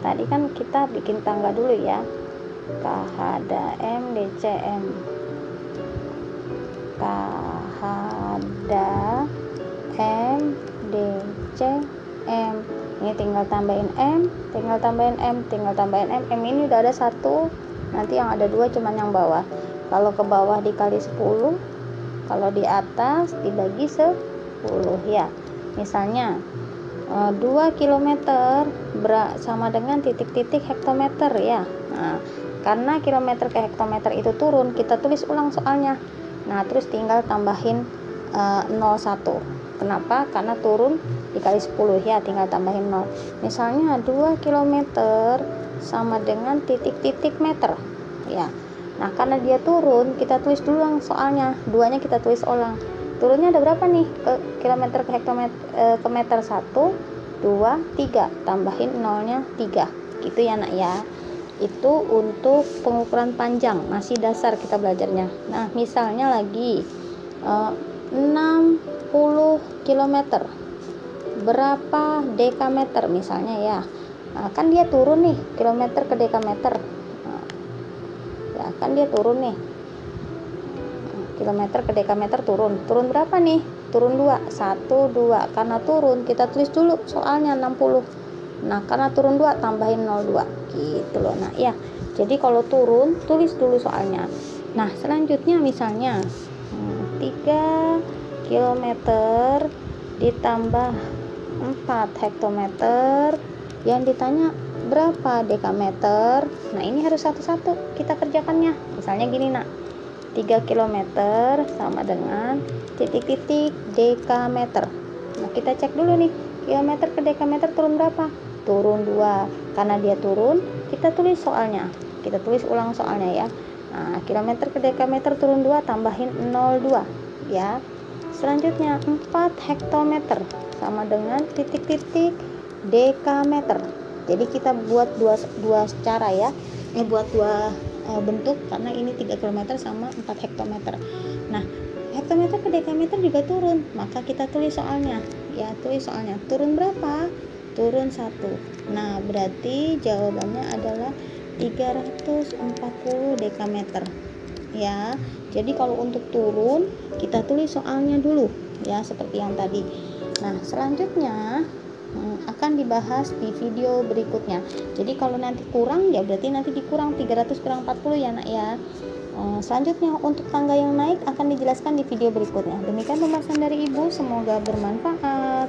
tadi kan kita bikin tangga dulu ya. KHDM DCM, KHDM DCM. Ini tinggal tambahin M, tinggal tambahin M, tinggal tambahin M. M ini udah ada 1, nanti yang ada 2 cuman yang bawah. Kalau ke bawah dikali 10, kalau di atas dibagi 10 ya. Misalnya 2 km sama dengan titik-titik hektometer ya. Nah, karena kilometer ke hektometer itu turun, kita tulis ulang soalnya. Nah, terus tinggal tambahin 01. Kenapa? Karena turun dikali 10 ya, tinggal tambahin 0. Misalnya 2 km sama dengan titik-titik meter ya. Nah, karena dia turun, kita tulis dulu soalnya. 2-nya kita tulis ulang. Turunnya ada berapa nih ke kilometer ke hektometer ke meter? 1, 2, 3. Tambahin 0-nya 3. Gitu ya nak ya. Itu untuk pengukuran panjang, masih dasar kita belajarnya. Nah, misalnya lagi 60 km. Berapa dekameter misalnya ya. Nah, kan dia turun nih kilometer ke dekameter. Ya, kan dia turun nih. Kilometer ke dekameter turun berapa nih? Turun 2, 1, 2. Karena turun kita tulis dulu soalnya 60. Nah, karena turun 2 tambahin 02 gitu loh. Nah ya, jadi kalau turun tulis dulu soalnya. Nah, selanjutnya misalnya 3 km ditambah 4 hektometer, yang ditanya berapa dekameter. Nah, ini harus satu-satu kita kerjakannya. Misalnya gini nak, 3 km sama dengan titik-titik dekameter. Nah, kita cek dulu nih, kilometer ke dekameter turun berapa? Turun 2. Karena dia turun, kita tulis soalnya. Kita tulis ulang soalnya ya. Nah, kilometer ke dekameter turun 2, tambahin 02 ya. Selanjutnya 4 hektometer sama dengan titik-titik dekameter. Jadi kita buat dua cara ya. Buat dua bentuk, karena ini 3 km sama 4 hektometer. Nah, hektometer ke dekameter juga turun, maka kita tulis soalnya ya. Tulis soalnya turun berapa? Turun 1. Nah, berarti jawabannya adalah 340 dekameter ya. Jadi kalau untuk turun kita tulis soalnya dulu ya, seperti yang tadi. Nah, selanjutnya akan dibahas di video berikutnya. Jadi kalau nanti kurang ya berarti nanti dikurang 300 kurang 40 ya nak ya. Selanjutnya untuk tangga yang naik akan dijelaskan di video berikutnya. Demikian pembahasan dari Ibu, semoga bermanfaat.